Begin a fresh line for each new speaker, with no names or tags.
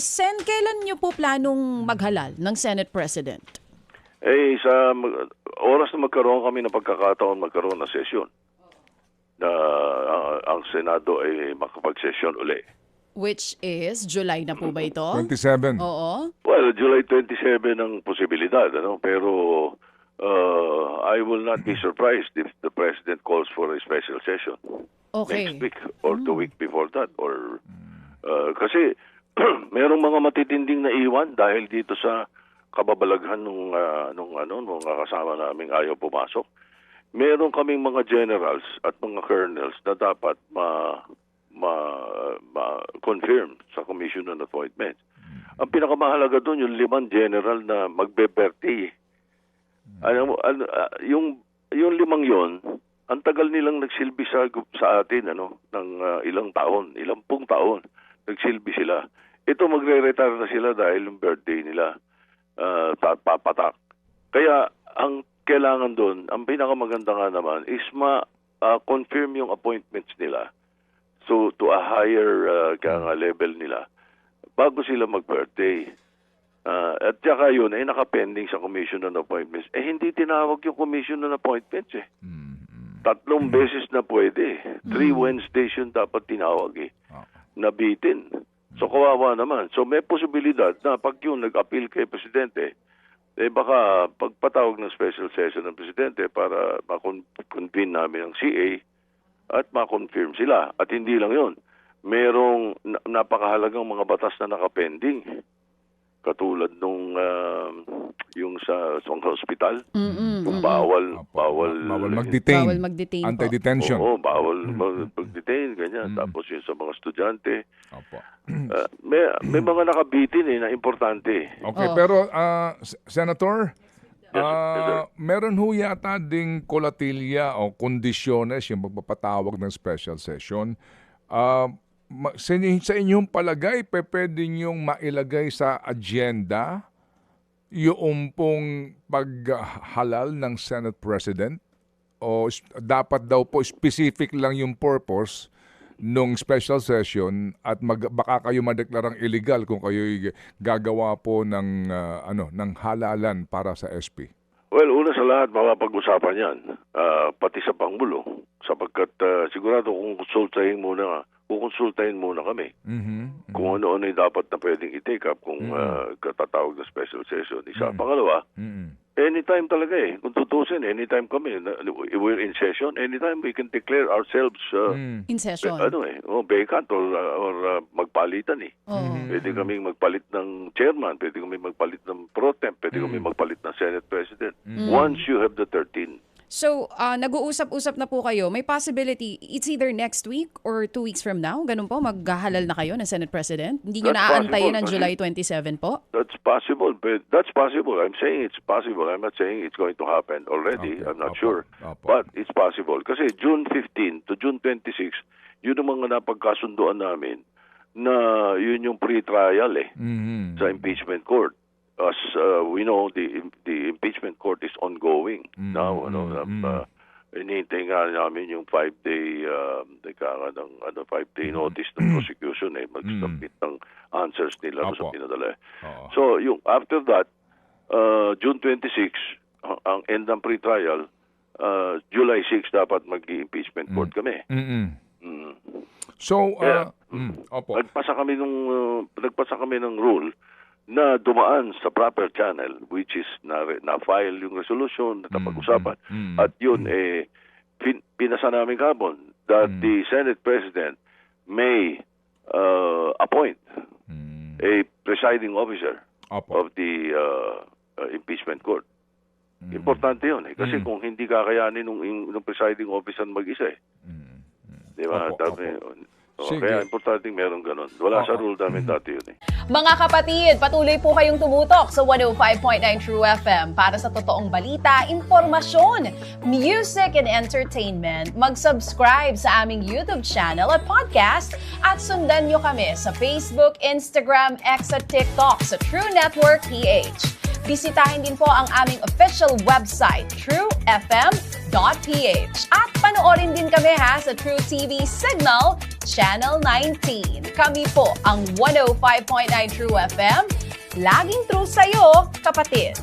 Sen, kailan niyo po planong maghalal ng Senate President?
Sa oras na magkaroon kami ng pagkakataon magkaroon ng sesyon na ang Senado ay makapag-session uli.
Which is, July na po ba ito?
27.
Oo.
Well, July 27 ang posibilidad, pero I will not be surprised if the President calls for a special session
Okay.
next week or the week before that. Or kasi merong mga matitinding na iwan dahil dito sa kababalaghan nung kasama naming ayaw pumasok. Meron kaming mga generals at mga colonels na dapat ma-confirm sa Commission on Appointments. Ang pinakamahalaga doon yung 5 general na magbe-birthday. Yung 5 yon, ang tagal nilang nagsilbi sa atin ng ilang pung taon nagsilbi sila. Ito magre-retire na sila dahil yung birthday nila papatak. Kaya ang kailangan doon, ang pinakamaganda nga naman is confirm yung appointments nila. So to a higher level nila bago sila mag-birthday. At saka yun ay nakapending sa Commission on Appointments. Hindi tinawag yung Commission on Appointments 3 beses na pwede. 3 Wednesdays yun dapat tinawag Nabitin. So kawawa naman. So may posibilidad na pag yung nag-appeal kay Presidente, baka pagpatawag ng special session ng Presidente para ma-convene namin ang CA at ma-confirm sila. At hindi lang yun. Merong napakahalagang mga batas na nakapending. Katulad nung yung sa hospital, yung bawal
mag-detain.
Bawal mag-detain po.
Anti-detention.
Oo, bawal mag-detain, ganyan. Tapos yung sa mga estudyante.
Opo.
May mga nakabitin na importante.
Okay, pero Senator,
Yes, sir.
meron ho yata ding kolatilya o kondisyones yung magpapatawag ng special session. Sa inyong palagay, pwede niyong mailagay sa agenda yung pong paghalal ng Senate President? O dapat daw po specific lang yung purpose nung special session at baka kayo madeklarang illegal kung kayo gagawa po ng halalan para sa SP?
Well, una sa lahat, mapapag-usapan yan. Pati sa Pangulo. Sapagkat sigurado kukonsultahin muna kami. Kung ano-ano yung dapat na pwedeng i-take up kung katatawag na special session. Pangalawa, anytime talaga Kung tutusin, anytime kami. We're in session. Anytime we can declare ourselves
In session.
vacant or magpalitan Pwede kami magpalit ng chairman. Pwede kami magpalit ng pro temp. Pwede kami magpalit ng Senate President. Once you have the 13.
So, nag-uusap-usap na po kayo. May possibility, it's either next week or 2 weeks from now. Ganun po, maghahalal na kayo ng Senate President? Hindi nyo naaantayin ng July 27 po?
That's possible. But that's possible. I'm saying it's possible. I'm not saying it's going to happen already.
Okay.
I'm not sure. But it's possible. Kasi June 15 to June 26, yun ang mga napagkasunduan namin na yun yung pre-trial sa impeachment court. As we know, the impeachment court is ongoing now. Hinihintay nga namin yung 5-day 5-day notice ng prosecution mag-submit ng answers nila sa pinadala. So yung after that, June 26 ang end ng pre-trial, July 6 dapat mag-impeachment court kami.
So,
nagpasa kami ng rule na dumaan sa proper channel, which is na-file yung resolution, napag-usapan. At yun, pinasa namin kapon that the Senate President may appoint a presiding officer of the impeachment court. Importante yun kasi kung hindi kakayanin ng presiding officer mag-isa di ba? Kaya importanteng meron ganun. Wala sa rule namin dati yun
Mga kapatid, patuloy po kayong tumutok sa 105.9 True FM para sa totoong balita, impormasyon, music, and entertainment. Mag-subscribe sa aming YouTube channel at podcast at sundan nyo kami sa Facebook, Instagram, X at TikTok sa True Network PH. Bisitahin din po ang aming official website, truefm.ph. At panoorin din kami sa True TV Signal, Channel 19. Kami po ang 105.9 True FM. Laging true sa'yo, kapatid.